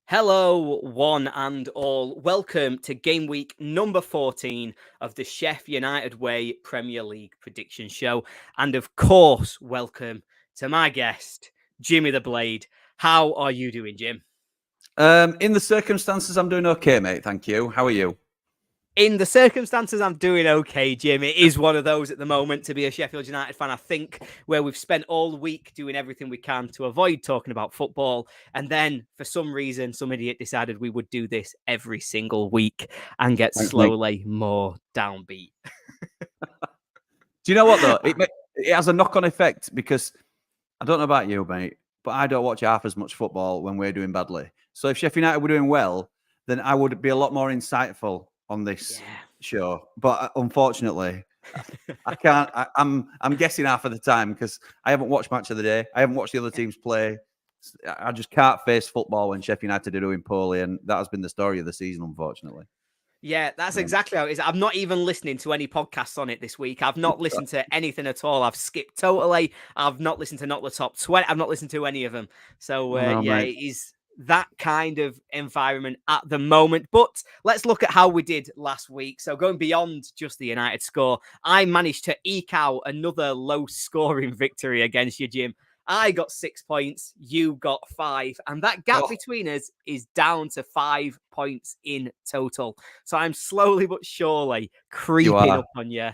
Hello, one and all. Welcome to game week number 14 of the Sheffield United Way Premier League prediction show. And of course, welcome to my guest, Jimmy the Blade. How are you doing, Jim? In the circumstances, I'm doing okay, mate. Thank you. How are you? In the circumstances, I'm doing okay, Jim. It is one of those at the moment to be a Sheffield United fan, I think, where we've spent all week doing everything we can to avoid talking about football. And then, for some reason, some idiot decided we would do this every single week and get Thanks, mate. slowly more downbeat. Do you know what, though? It has a knock-on effect because I don't know about you, mate, but I don't watch half as much football when we're doing badly. So if Sheffield United were doing well, then I would be a lot more insightful on this show. But unfortunately, I can't. I'm guessing half of the time because I haven't watched Match of the Day. I haven't watched the other teams play. I just can't face football when Sheffield United are doing poorly, and that has been the story of the season, unfortunately. Yeah, that's exactly how it is. I'm not even listening to any podcasts on it this week. I've not listened to anything at all. I've skipped totally. I've not listened to Not the Top 20. I've not listened to any of them. So, it is that kind of environment at the moment. But let's look at how we did last week. So going beyond just the United score, I managed to eke out another low-scoring victory against you, Jim. I got 6 points, you got 5, and that gap between us is down to 5 points in total. So I'm slowly but surely creeping up on you.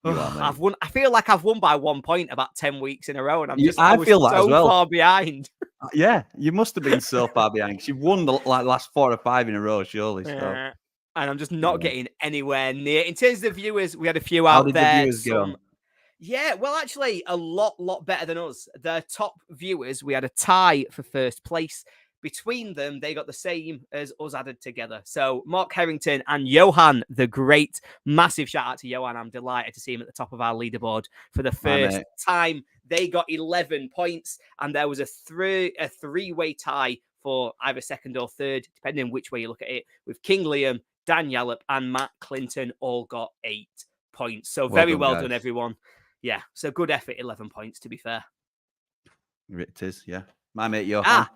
I've won. I feel like I've won by 1 point about 10 weeks in a row, and I feel that so as well. Far behind. Yeah, you must have been so far behind because you've won the last 4 or 5 in a row, surely. So. And I'm just not getting anywhere near. In terms of the viewers, we had a few How out did there. The viewers go? Yeah, well, actually, a lot better than us. The top viewers, we had a tie for first place. Between them, they got the same as us added together. So Mark Harrington and Johan the Great. Massive shout out to Johan. I'm delighted to see him at the top of our leaderboard for the first time. They got 11 points, and there was a three-way tie for either second or third, depending on which way you look at it, with King Liam, Dan Yallop, and Matt Clinton all got 8 points. So very well done, everyone. Yeah, so good effort, 11 points, to be fair. It is, yeah. My mate Johan.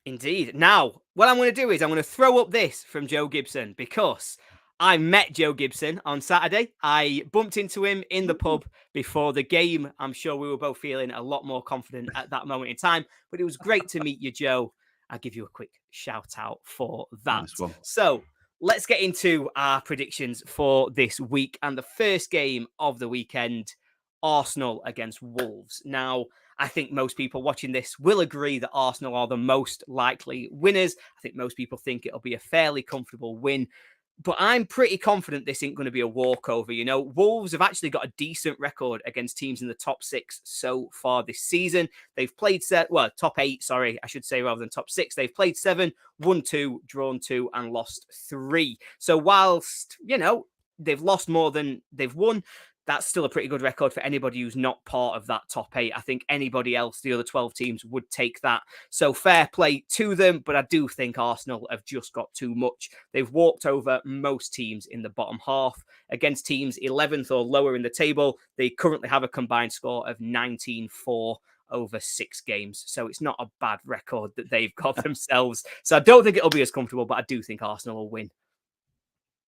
Indeed. Now, what I'm going to do is I'm going to throw up this from Joe Gibson because I met Joe Gibson on Saturday. I bumped into him in the pub before the game. I'm sure we were both feeling a lot more confident at that moment in time, but it was great to meet you, Joe. I'll give you a quick shout out for that. Nice. So let's get into our predictions for this week and the first game of the weekend, Arsenal against Wolves. Now, I think most people watching this will agree that Arsenal are the most likely winners. I think most people think it'll be a fairly comfortable win. But I'm pretty confident this ain't going to be a walkover. You know, Wolves have actually got a decent record against teams in the top 6 so far this season. They've played top 8, sorry, I should say, rather than top 6. They've played 7, won 2, drawn 2, and lost 3. So whilst, they've lost more than they've won, that's still a pretty good record for anybody who's not part of that top 8. I think anybody else, the other 12 teams, would take that. So fair play to them, but I do think Arsenal have just got too much. They've walked over most teams in the bottom half. Against teams 11th or lower in the table, they currently have a combined score of 19-4 over 6 games. So it's not a bad record that they've got themselves. So I don't think it'll be as comfortable, but I do think Arsenal will win.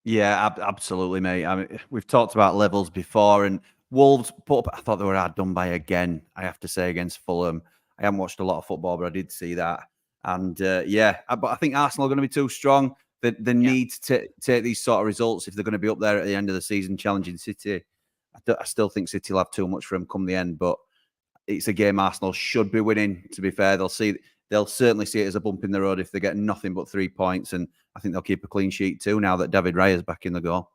Yeah, absolutely, mate. I mean, we've talked about levels before, and Wolves put up, I thought they were hard done by again, I have to say, against Fulham. I haven't watched a lot of football, but I did see that. And but I think Arsenal are going to be too strong. They need to take these sort of results if they're going to be up there at the end of the season challenging City. I still think City will have too much for them come the end, but it's a game Arsenal should be winning, to be fair. They'll certainly see it as a bump in the road if they get nothing but 3 points. And I think they'll keep a clean sheet too now that David Raya's back in the goal.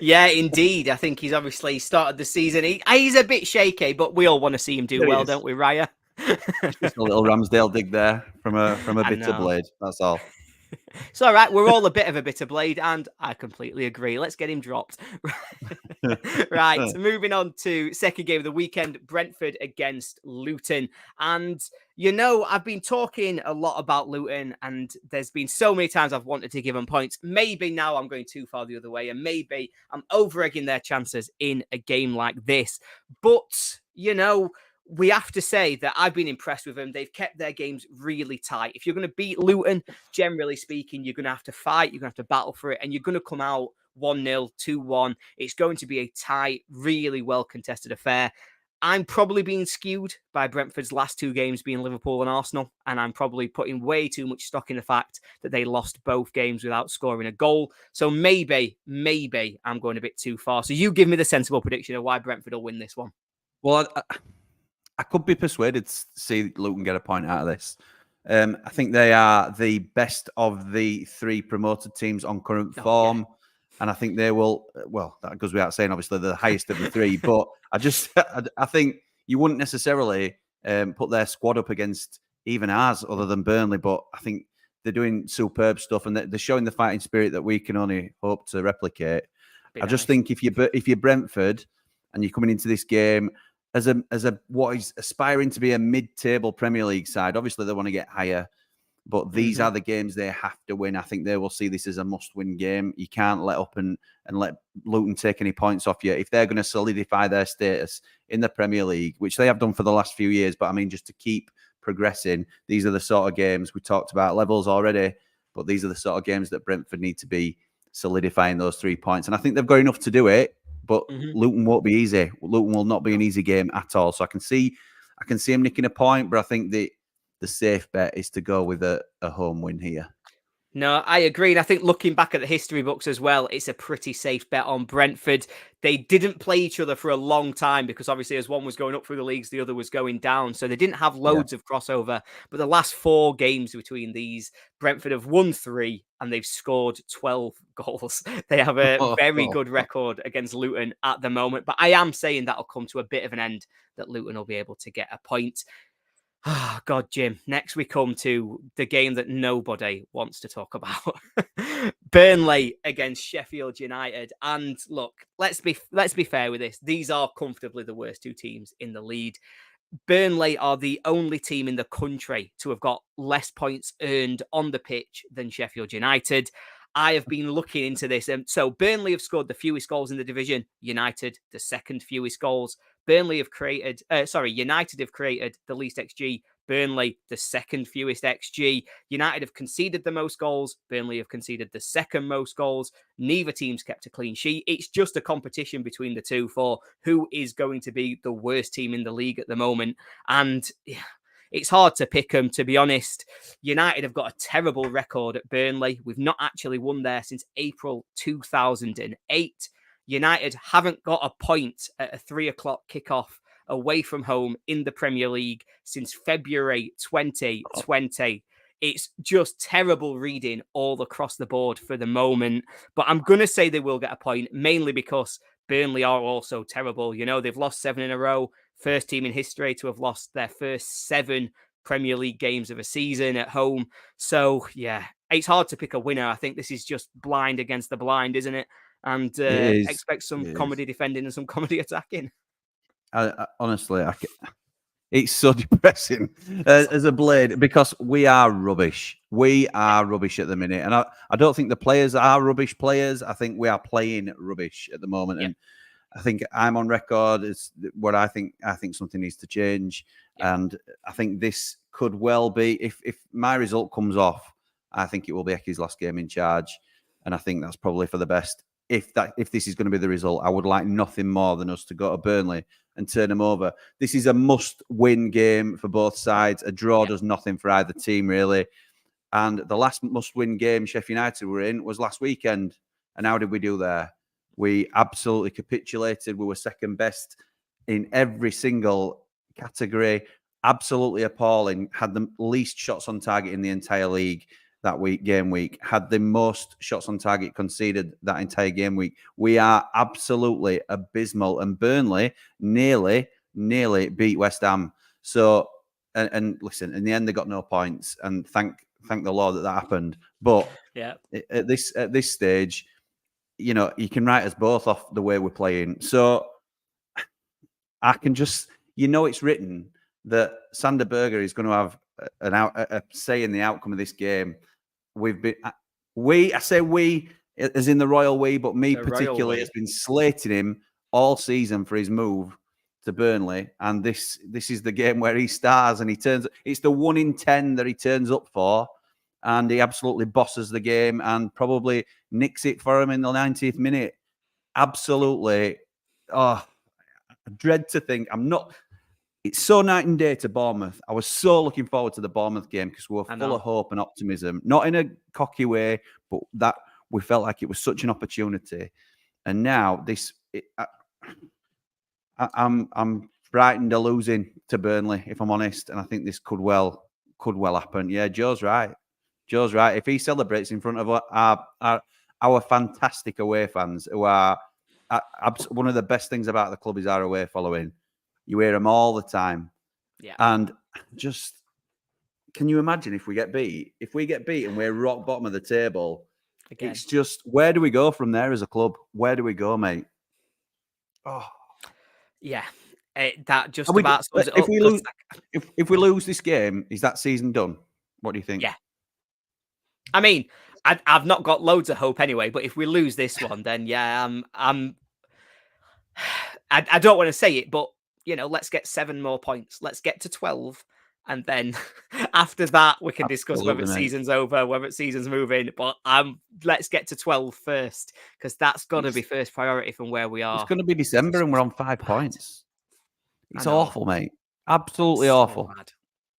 Yeah, indeed. I think he's obviously started the season. He's a bit shaky, but we all want to see him do well, don't we, Raya? Just a little Ramsdale dig there from a bitter blade. That's all. It's all right. We're all a bit of a bitter blade, and I completely agree. Let's get him dropped. Right, moving on to second game of the weekend, Brentford against Luton. And, I've been talking a lot about Luton, and there's been so many times I've wanted to give them points. Maybe now I'm going too far the other way, and maybe I'm over-egging their chances in a game like this. But, we have to say that I've been impressed with them. They've kept their games really tight. If you're going to beat Luton, generally speaking, you're going to have to fight, you're going to have to battle for it, and you're going to come out 1-0, 2-1. It's going to be a tight, really well contested affair. I'm probably being skewed by Brentford's last two games being Liverpool and Arsenal, and I'm probably putting way too much stock in the fact that they lost both games without scoring a goal. So maybe I'm going a bit too far. So you give me the sensible prediction of why Brentford will win this one. Well, I could be persuaded to see Luton get a point out of this. I think they are the best of the three promoted teams on current form. Yeah. And I think they will, well, that goes without saying, obviously, they're the highest of the three. But I think you wouldn't necessarily put their squad up against even ours other than Burnley. But I think they're doing superb stuff and they're showing the fighting spirit that we can only hope to replicate. I just think if you're Brentford and you're coming into this game as a what is aspiring to be a mid-table Premier League side, obviously they want to get higher. But these are the games they have to win. I think they will see this as a must-win game. You can't let up and let Luton take any points off you. If they're going to solidify their status in the Premier League, which they have done for the last few years, but I mean, just to keep progressing, these are the sort of games we talked about levels already, but these are the sort of games that Brentford need to be solidifying those 3 points. And I think they've got enough to do it, but Luton won't be easy. Luton will not be an easy game at all. So I can see him nicking a point, but I think the safe bet is to go with a home win here. No, I agree. And I think looking back at the history books as well, it's a pretty safe bet on Brentford. They didn't play each other for a long time because obviously as one was going up through the leagues, the other was going down. So they didn't have loads of crossover. But the last 4 games between these, Brentford have won 3 and they've scored 12 goals. They have a very good record against Luton at the moment. But I am saying that'll come to a bit of an end, that Luton will be able to get a point. Oh, God, Jim. Next we come to the game that nobody wants to talk about. Burnley against Sheffield United. And look, let's be fair with this. These are comfortably the worst 2 teams in the league. Burnley are the only team in the country to have got less points earned on the pitch than Sheffield United. I have been looking into this. So Burnley have scored the fewest goals in the division. United, the second fewest goals. United have created the least XG. Burnley, the second fewest XG. United have conceded the most goals. Burnley have conceded the second most goals. Neither team's kept a clean sheet. It's just a competition between the two for who is going to be the worst team in the league at the moment. And it's hard to pick them, to be honest. United have got a terrible record at Burnley. We've not actually won there since April 2008. United haven't got a point at a 3:00 kickoff away from home in the Premier League since February 2020. It's just terrible reading all across the board for the moment. But I'm going to say they will get a point, mainly because Burnley are also terrible. You know, they've lost 7 in a row. First team in history to have lost their first 7 Premier League games of a season at home. So, yeah, it's hard to pick a winner. I think this is just blind against the blind, isn't it? And expect some comedy defending and some comedy attacking. Honestly, it's so depressing as a Blade because we are rubbish. We are rubbish at the minute. And I don't think the players are rubbish players. I think we are playing rubbish at the moment. Yeah. And I think I'm on record as what I think something needs to change. Yeah. And I think this could well be, if my result comes off, I think it will be Eki's last game in charge. And I think that's probably for the best. If this is going to be the result, I would like nothing more than us to go to Burnley and turn them over. This is a must-win game for both sides. A draw does nothing for either team, really. And the last must-win game Sheffield United were in was last weekend. And how did we do there? We absolutely capitulated. We were second best in every single category. Absolutely appalling. Had the least shots on target in the entire league that game week. Had the most shots on target conceded that entire game week. We are absolutely abysmal. And Burnley nearly beat West Ham. So, and listen, in the end, they got no points. And thank the Lord that happened. But at this stage, you know, you can write us both off the way we're playing. So I can just, it's written that Sander Berger is going to have a say in the outcome of this game. I say we, as in the royal we, but me particularly has been slating him all season for his move. to Burnley, and this is the game where he stars and he turns. It's the 1 in 10 that he turns up for, and he absolutely bosses the game and probably nicks it for him in the 90th minute. Absolutely. Oh, I dread to think. It's so night and day to Bournemouth. I was so looking forward to the Bournemouth game because we were full of hope and optimism, not in a cocky way, but that we felt like it was such an opportunity. And now I'm frightened of losing to Burnley, if I'm honest. And I think this could well happen. Yeah, Joe's right. If he celebrates in front of our fantastic away fans, who are one of the best things about the club is our away following. You hear them all the time. Yeah. And just, can you imagine if we get beat? If we get beat and we're rock bottom of the table, again, it's just, where do we go from there as a club? Where do we go, mate? Oh. Yeah. That just about sums it up. If we lose this game, is that season done? What do you think? Yeah. I mean, I've not got loads of hope anyway, but if we lose this one, then yeah, I don't want to say it, but let's get 7 more points. Let's get to 12. And then after that, we can discuss whether the season's over, whether the season's moving. But let's get to 12 first, because that's got to be first priority from where we are. It's going to be December and we're on 5 points. It's awful, mate. Absolutely awful. Bad.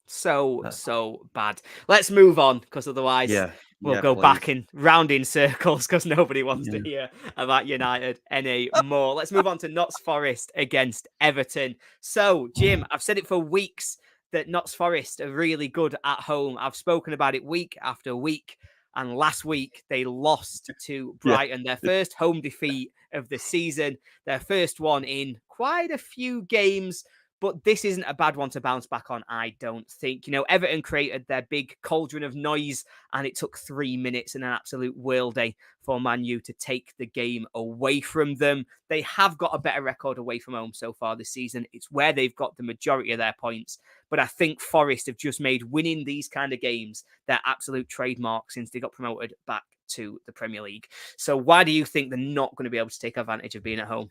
So bad. Let's move on, because otherwise we'll go back in round in circles, because nobody wants to hear about United anymore. Let's move on to Notts Forest against Everton. So, Jim, I've said it for weeks that Notts Forest are really good at home. I've spoken about it week after week. And last week, they lost to Brighton, their first home defeat of the season, their first one in quite a few games. But this isn't a bad one to bounce back on, I don't think. Everton created their big cauldron of noise, and it took 3 minutes and an absolute whale day for Man U to take the game away from them. They have got a better record away from home so far this season. It's where they've got the majority of their points. But I think Forest have just made winning these kind of games their absolute trademark since they got promoted back to the Premier League. So why do you think they're not going to be able to take advantage of being at home?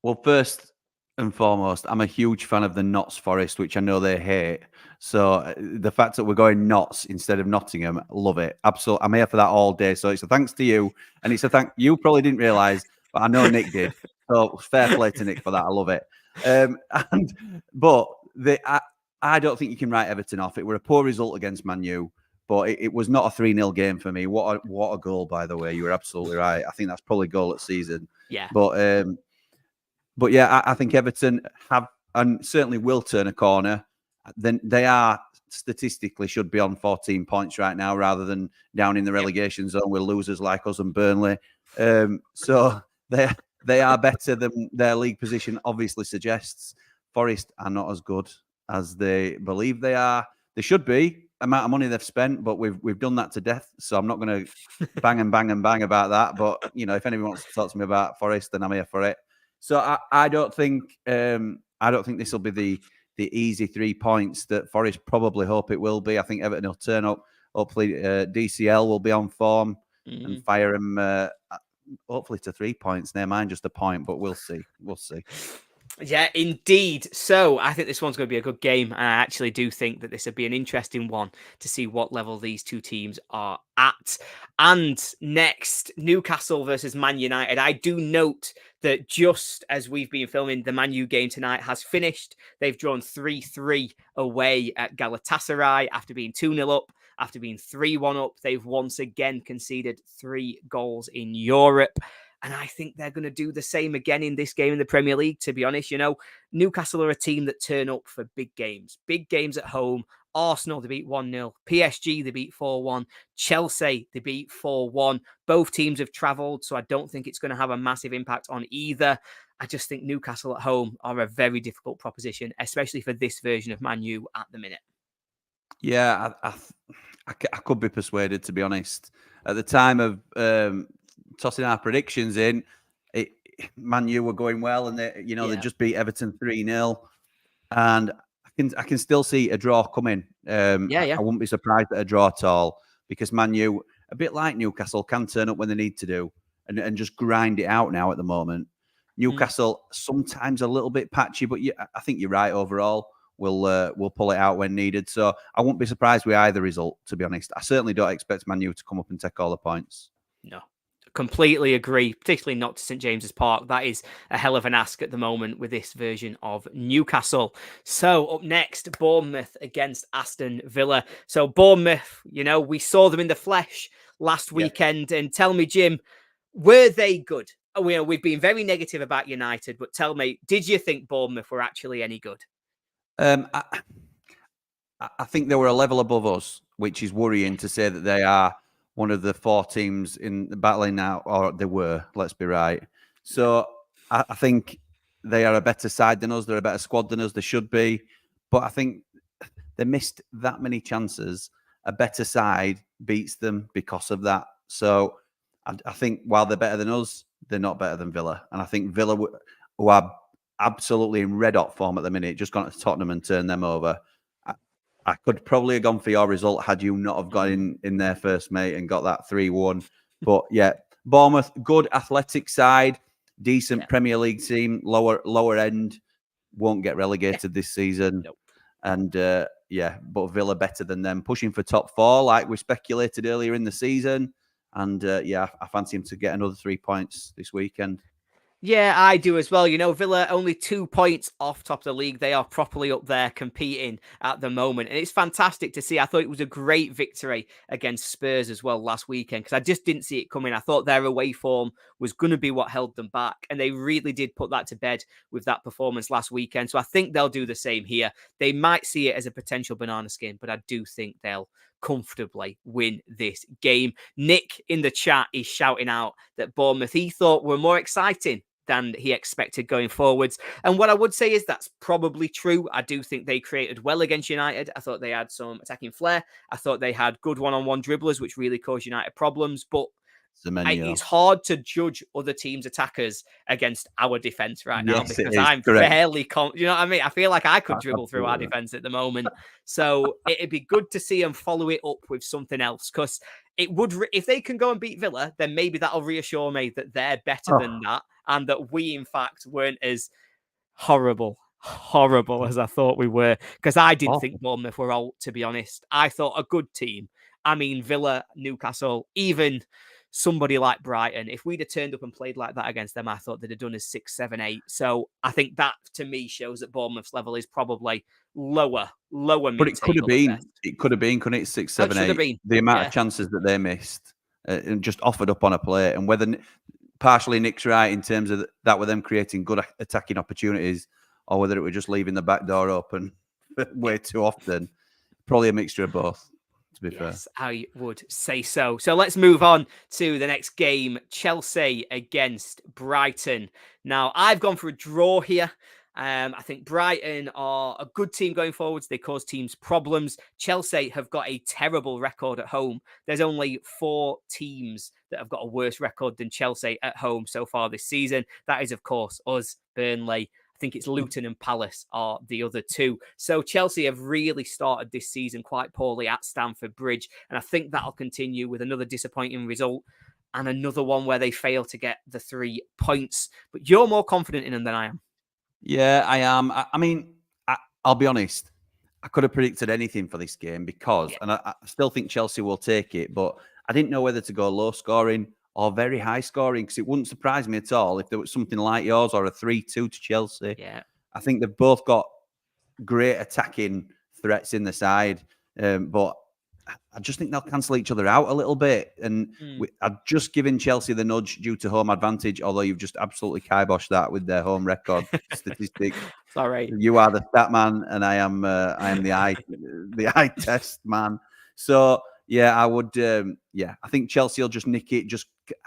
Well, first and foremost, I'm a huge fan of the Notts Forest, which I know they hate. So the fact that we're going Notts instead of Nottingham, love it. Absolutely. I'm here for that all day. So it's a thanks to you. And it's a thank you probably didn't realise, but I know Nick did. So fair play to Nick for that. I love it. I don't think you can write Everton off. It were a poor result against Man U, but it was not a 3-0 game for me. What a goal, by the way. You were absolutely right. I think that's probably goal at season. Yeah. But yeah, I think Everton have and certainly will turn a corner. Then they are statistically should be on 14 points right now, rather than down in the relegation zone with losers like us and Burnley. So they are better than their league position obviously suggests. Forest are not as good as they believe they are. They should be. Amount of money they've spent, but we've done that to death. So I'm not going to bang about that. But if anyone wants to talk to me about Forest, then I'm here for it. So I don't think this will be the easy 3 points that Forest probably hope it will be. I think Everton will turn up. Hopefully, DCL will be on form and fire him. Hopefully to 3 points. Never mind just a point, but we'll see. We'll see. Yeah, indeed. So I think this one's going to be a good game. And I actually do think that this would be an interesting one to see what level these two teams are at. And next, Newcastle versus Man United. I do note that just as we've been filming, the Man U game tonight has finished. They've drawn 3-3 away at Galatasaray after being 2-0 up. After being 3-1 up, they've once again conceded 3 goals in Europe. And I think they're going to do the same again in this game in the Premier League, to be honest. Newcastle are a team that turn up for big games at home. Arsenal, they beat 1-0. PSG, they beat 4-1. Chelsea, they beat 4-1. Both teams have travelled, so I don't think it's going to have a massive impact on either. I just think Newcastle at home are a very difficult proposition, especially for this version of Man U at the minute. Yeah, I could be persuaded, to be honest. At the time of tossing our predictions in, Man U were going well, and they just beat Everton 3-0, and I can still see a draw coming. I wouldn't be surprised at a draw at all, because Man U, a bit like Newcastle, can turn up when they need to do and just grind it out now at the moment. Newcastle sometimes a little bit patchy, but I think you're right overall. We'll pull it out when needed. So I won't be surprised with either result, to be honest. I certainly don't expect Man U to come up and take all the points. No, completely agree, particularly not to St James's Park. That is a hell of an ask at the moment with this version of Newcastle. So up next, Bournemouth against Aston Villa. So Bournemouth, we saw them in the flesh last weekend. And tell me, Jim, were they good? We've been very negative about United, but tell me, did you think Bournemouth were actually any good? I think they were a level above us, which is worrying to say that they are one of the 4 teams in the battling now, or they were, let's be right. So I think they are a better side than us. They're a better squad than us. They should be. But I think they missed that many chances. A better side beats them because of that. So I think while they're better than us, they're not better than Villa. And I think Villa, who are absolutely in red hot form at the minute, just gone to Tottenham and turned them over. I could probably have gone for your result had you not have got in there first, mate, and got that 3-1. But yeah, Bournemouth, good athletic side, decent Premier League team, lower end, won't get relegated this season. Nope. And but Villa better than them, pushing for top 4 like we speculated earlier in the season. And I fancy him to get another 3 points this weekend. Yeah, I do as well. Villa only 2 points off top of the league. They are properly up there competing at the moment. And it's fantastic to see. I thought it was a great victory against Spurs as well last weekend because I just didn't see it coming. I thought their away form was going to be what held them back. And they really did put that to bed with that performance last weekend. So I think they'll do the same here. They might see it as a potential banana skin, but I do think they'll comfortably win this game. Nick in the chat is shouting out that Bournemouth he thought were more exciting than he expected going forwards. And what I would say is that's probably true. I do think they created well against United. I thought they had some attacking flair. I thought they had good one-on-one dribblers, which really caused United problems. But it's hard to judge other teams' attackers against our defense right now because I'm fairly you know what I mean? I feel like I could dribble through our defense at the moment. So it'd be good to see them follow it up with something else because it would, if they can go and beat Villa, then maybe that'll reassure me that they're better than that and that we, in fact, weren't as horrible as I thought we were because I didn't think Bournemouth were all, to be honest. I thought a good team. I mean, Villa, Newcastle, even somebody like Brighton, if we'd have turned up and played like that against them, I thought they'd have done as 6, 7, 8. So I think that, to me, shows that Bournemouth's level is probably lower mid-table. But it could have been, couldn't it? 6, 7, 8. The amount of chances that they missed and just offered up on a plate. And whether partially Nick's right in terms of that were them creating good attacking opportunities or whether it were just leaving the back door open way too often. Probably a mixture of both. Yes, I would say so. So let's move on to the next game, Chelsea against Brighton. Now, I've gone for a draw here. I think Brighton are a good team going forwards. They cause teams problems. Chelsea have got a terrible record at home. There's only 4 teams that have got a worse record than Chelsea at home so far this season. That is, of course, us, Burnley. I think it's Luton and Palace are the other 2. So Chelsea have really started this season quite poorly at Stamford Bridge. And I think that'll continue with another disappointing result and another one where they fail to get the 3 points. But you're more confident in them than I am. Yeah, I am. I mean, I'll be honest. I could have predicted anything for this game because, and I still think Chelsea will take it, but I didn't know whether to go low scoring or very high scoring because it wouldn't surprise me at all if there was something like yours or a 3-2 to Chelsea. Yeah, I think they've both got great attacking threats in the side, but I just think they'll cancel each other out a little bit. And I've just given Chelsea the nudge due to home advantage, although you've just absolutely kiboshed that with their home record statistics. Sorry, you are the stat man, and I am the eye test man. So yeah, I would. I think Chelsea will just nick it.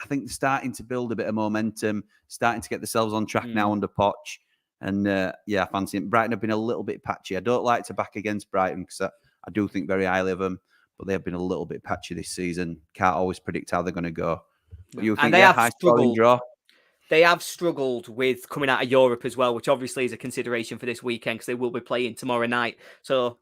I think they're starting to build a bit of momentum, starting to get themselves on track now under Poch. And I fancy it. Brighton have been a little bit patchy. I don't like to back against Brighton because I do think very highly of them, but they have been a little bit patchy this season. Can't always predict how they're going to go. But you think they have struggled. Draw? They have struggled with coming out of Europe as well, which obviously is a consideration for this weekend because they will be playing tomorrow night. So,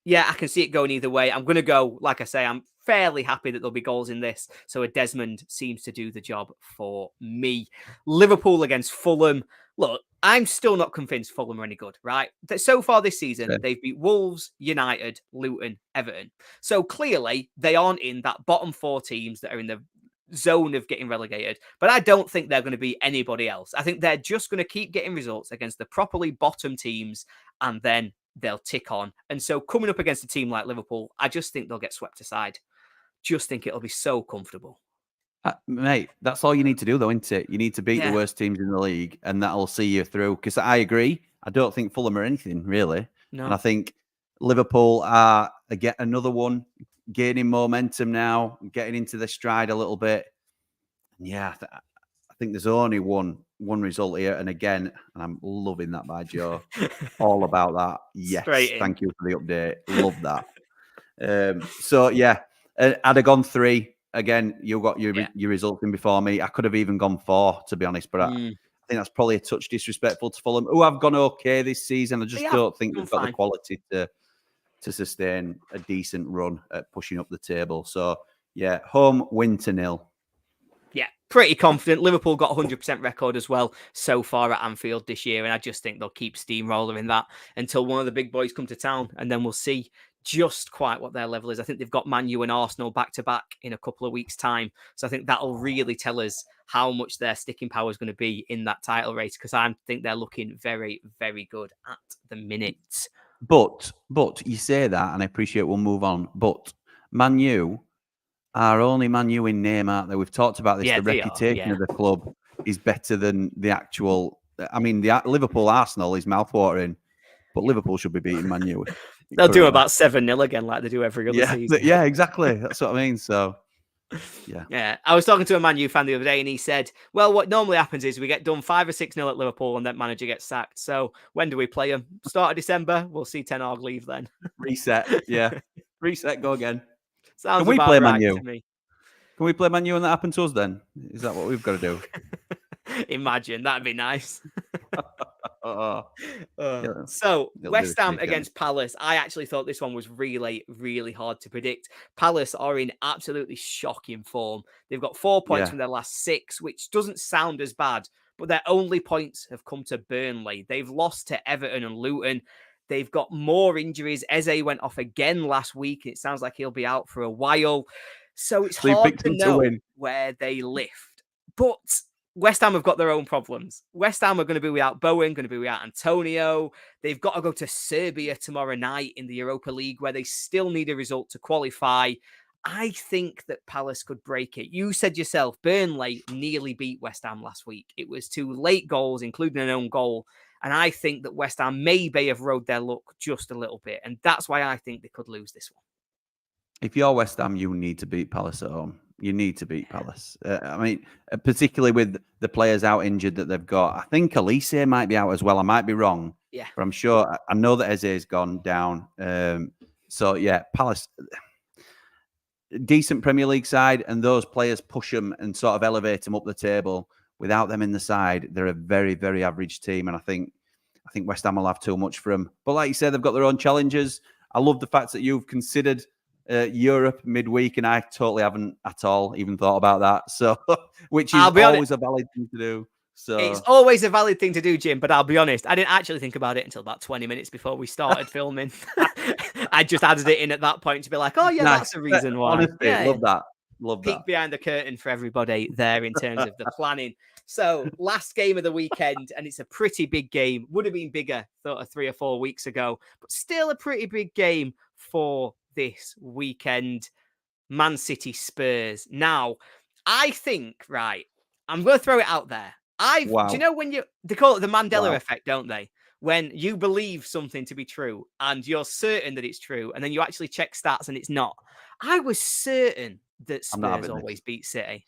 yeah, I can see it going either way. I'm going to go, like I say, I'm fairly happy that there'll be goals in this. So a Desmond seems to do the job for me. Liverpool against Fulham. Look, I'm still not convinced Fulham are any good, right? So far this season, they've beat Wolves, United, Luton, Everton. So clearly, they aren't in that bottom 4 teams that are in the zone of getting relegated. But I don't think they're going to be anybody else. I think they're just going to keep getting results against the properly bottom teams, and then they'll tick on. And so coming up against a team like Liverpool, I just think they'll get swept aside. Just think it'll be so comfortable. Mate, that's all you need to do, though, isn't it? You need to beat the worst teams in the league, and that'll see you through. Because I agree. I don't think Fulham are anything, really. No. And I think Liverpool are, again, another one, gaining momentum now, getting into the stride a little bit. Yeah, I think there's only one result here. And again, and I'm loving that by Joe. All about that. Yes, thank you for the update. Love that. So, yeah, I'd have gone 3. Again, you got your results in before me. I could have even gone 4, to be honest. But I think that's probably a touch disrespectful to Fulham, who have gone okay this season. I just don't think they've got the quality to sustain a decent run at pushing up the table. So, yeah, home win to 0. Yeah, pretty confident. Liverpool got 100% record as well so far at Anfield this year. And I just think they'll keep steamrolling that until one of the big boys come to town. And then we'll see just quite what their level is. I think they've got Man U and Arsenal back-to-back in a couple of weeks' time. So I think that'll really tell us how much their sticking power is going to be in that title race, because I think they're looking very, very good at the minute. But you say that, and I appreciate we'll move on, but Man U are only Man U in name, aren't they? We've talked about this. The reputation of the club is better than the actual... I mean, the Liverpool Arsenal is mouthwatering, but Liverpool should be beating Man U. They'll do about 7-0 again, like they do every other season. Yeah, exactly. That's what I mean. So, yeah. I was talking to a Man U fan the other day, and he said, "Well, what normally happens is we get done 5 or 6-0 at Liverpool, and that manager gets sacked. So when do we play them? Start of December. We'll see Ten Hag leave then. Reset. Yeah, reset. Go again. Sounds Can we play Man right U? To me. Can we play Man U and that happen to us then? Is that what we've got to do? Imagine, that'd be nice. Yeah, so West Ham against Palace. I actually thought this one was really, really hard to predict. Palace are in absolutely shocking form. They've got 4 points from their last 6, which doesn't sound as bad, but their only points have come to Burnley. They've lost to Everton and Luton. They've got more injuries. Eze went off again last week. It sounds like he'll be out for a while. So it's hard to know where they lift. But West Ham have got their own problems. West Ham are going to be without Bowen, going to be without Antonio. They've got to go to Serbia tomorrow night in the Europa League, where they still need a result to qualify. I think that Palace could break it. You said yourself, Burnley nearly beat West Ham last week. It was 2 late goals, including an own goal. And I think that West Ham maybe have rode their luck just a little bit. And that's why I think they could lose this one. If you're West Ham, you need to beat Palace at home. You need to beat Palace. I mean, particularly with the players out injured that they've got. I think Elise might be out as well. I might be wrong. Yeah. But I'm sure. I know that Eze's gone down. So, yeah, Palace, decent Premier League side, and those players push them and sort of elevate them up the table. Without them in the side, they're a very, very average team. And I think West Ham will have too much for them. But like you said, they've got their own challenges. I love the fact that you've considered Europe midweek, and I totally haven't at all even thought about that. So, which is always a valid thing to do. So it's always a valid thing to do, Jim. But I'll be honest, I didn't actually think about it until about 20 minutes before we started filming. I just added it in at that point to be like, oh yeah, nice. That's a reason why. Honestly, love that. Peek behind the curtain for everybody there in terms of the planning. So last game of the weekend, and it's a pretty big game. Would have been bigger, sort of 3 or 4 weeks ago, but still a pretty big game for this weekend. Man City Spurs. Now, I think, right, I'm going to throw it out there. Do you know when they call it the Mandela effect, don't they? When you believe something to be true and you're certain that it's true, and then you actually check stats and it's not. I was certain that Spurs always beat City.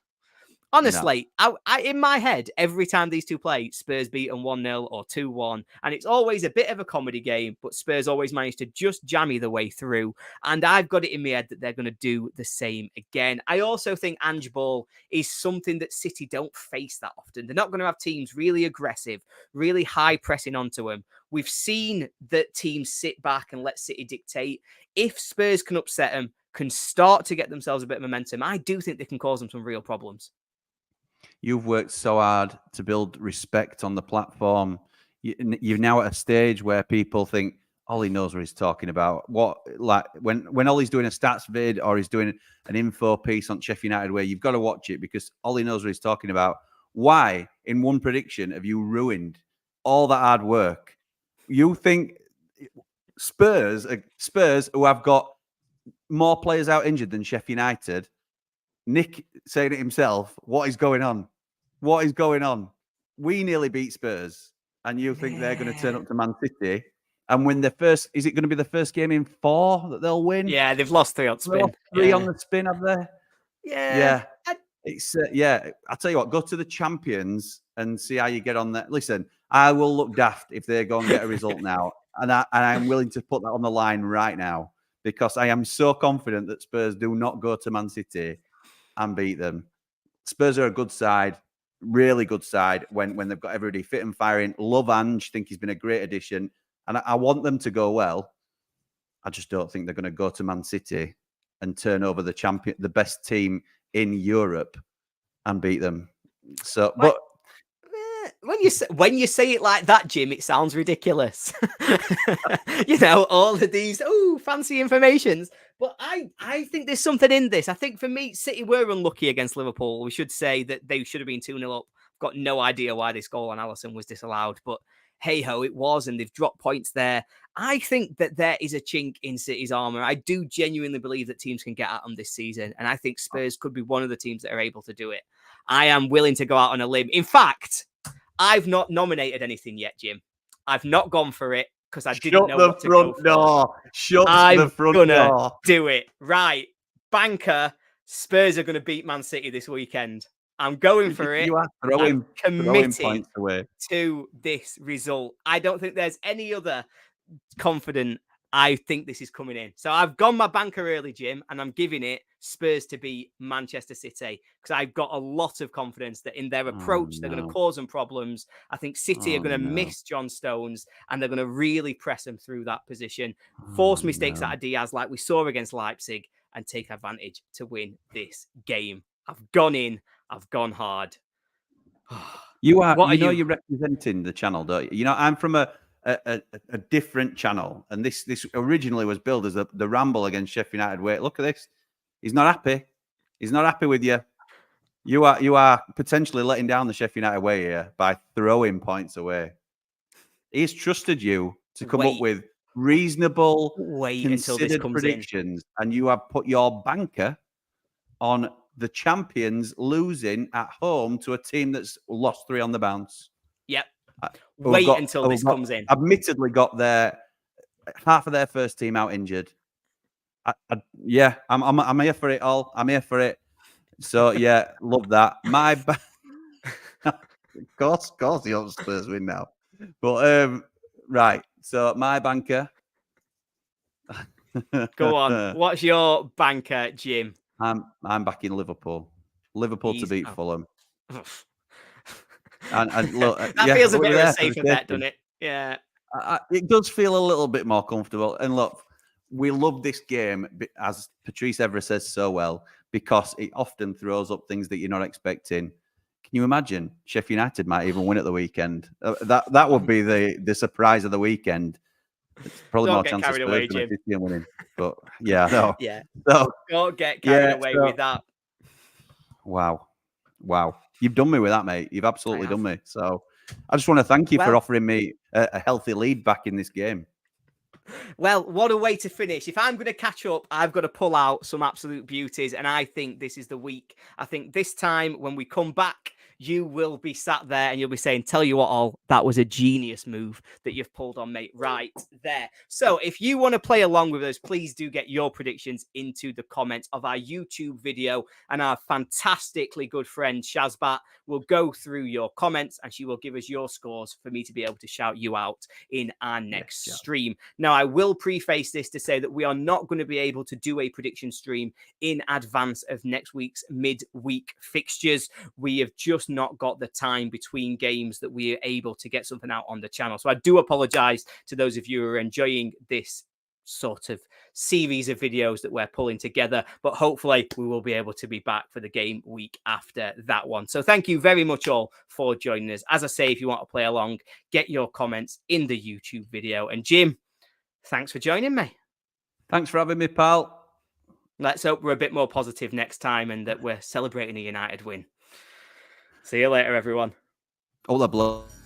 Honestly, no. I in my head, every time these two play, Spurs beat them 1-0 or 2-1. And it's always a bit of a comedy game, but Spurs always manage to just jammy the way through. And I've got it in my head that they're going to do the same again. I also think Ange Ball is something that City don't face that often. They're not going to have teams really aggressive, really high pressing onto them. We've seen that teams sit back and let City dictate. If Spurs can upset them, can start to get themselves a bit of momentum, I do think they can cause them some real problems. You've worked so hard to build respect on the platform. You're now at a stage where people think Ollie knows what he's talking about. What, like when Ollie's doing a stats vid or he's doing an info piece on Sheffield United, where you've got to watch it because Ollie knows what he's talking about. Why, in one prediction, have you ruined all that hard work? You think Spurs, who have got more players out injured than Sheffield United, Nick saying it himself, what is going on? What is going on? We nearly beat Spurs, and you think they're going to turn up to Man City and win their first? Is it going to be the first game in 4 that they'll win? Yeah, they've lost 3 on spin. 3 on the spin, have they? Yeah. It's I'll tell you what, go to the champions and see how you get on there. Listen, I will look daft if they go and get a result now, and I'm willing to put that on the line right now because I am so confident that Spurs do not go to Man City and beat them. Spurs are a good side, really good side when they've got everybody fit and firing. Love Ange, think he's been a great addition, and I want them to go well. I just don't think they're going to go to Man City and turn over the best team in Europe, and beat them. So, but when you say it like that, Jim, it sounds ridiculous. All of these fancy informations. But I think there's something in this. I think for me, City were unlucky against Liverpool. We should say that they should have been 2-0 up. Got no idea why this goal on Alisson was disallowed, but hey ho, it was, and they've dropped points there. I think that there is a chink in City's armour. I do genuinely believe that teams can get at them this season, and I think Spurs could be one of the teams that are able to do it. I am willing to go out on a limb. In fact, I've not nominated anything yet, Jim. I've not gone for it because I didn't know what to go for. Shut the front door. Do it. Right. Banker, Spurs are going to beat Man City this weekend. I'm going for it. You are throwing points away to this result. I don't think there's any other confident. I think this is coming in. So I've gone my banker early, Jim, and I'm giving it Spurs to beat Manchester City because I've got a lot of confidence that in their approach, they're going to cause them problems. I think City are going to miss John Stones and they're going to really press them through that position, force mistakes out of Diaz like we saw against Leipzig, and take advantage to win this game. I've gone in. I've gone hard. You're representing the channel, don't you? I'm from a different channel, and this originally was billed as the ramble against Sheffield United. Wait, look at this. He's not happy. He's not happy with you. You are potentially letting down the Sheffield United way here by throwing points away. He's trusted you to come up with reasonable, considered predictions, and you have put your banker on the champions losing at home to a team that's lost 3 on the bounce. Yep. Wait until this comes in. Admittedly, got half of their first team out injured. I'm here for it all. I'm here for it. So yeah, love that. Of course, the Spurs win now. But right. So my banker. Go on. What's your banker, Jim? I'm backing Liverpool. Liverpool to beat Fulham. And look, that feels a bit of a safer bet, doesn't it? Yeah. It does feel a little bit more comfortable. And look, we love this game, as Patrice Evra says so well, because it often throws up things that you're not expecting. Can you imagine? Sheffield United might even win at the weekend. That would be the surprise of the weekend. It's probably more chance of Spurs than winning. But yeah, no. Yeah. So, don't get carried away with that. Wow. You've done me with that, mate. You've absolutely done me. So I just want to thank you for offering me a healthy lead back in this game. Well, what a way to finish. If I'm going to catch up, I've got to pull out some absolute beauties. And I think this is the week. I think this time when we come back, you will be sat there and you'll be saying, tell you what, all that was a genius move that you've pulled on, mate, right there. So if you want to play along with us, please do get your predictions into the comments of our YouTube video, and our fantastically good friend Shazbat will go through your comments and she will give us your scores for me to be able to shout you out in our next stream. Now, I will preface this to say that we are not going to be able to do a prediction stream in advance of next week's midweek fixtures. We have just not got the time between games that we are able to get something out on the channel. So I do apologize to those of you who are enjoying this sort of series of videos that we're pulling together. But hopefully we will be able to be back for the game week after that one. So thank you very much all for joining us. As I say, if you want to play along, get your comments in the YouTube video. And Jim, thanks for joining me. Thanks for having me, pal. Let's hope we're a bit more positive next time and that we're celebrating a United win. See you later, everyone. All the blood.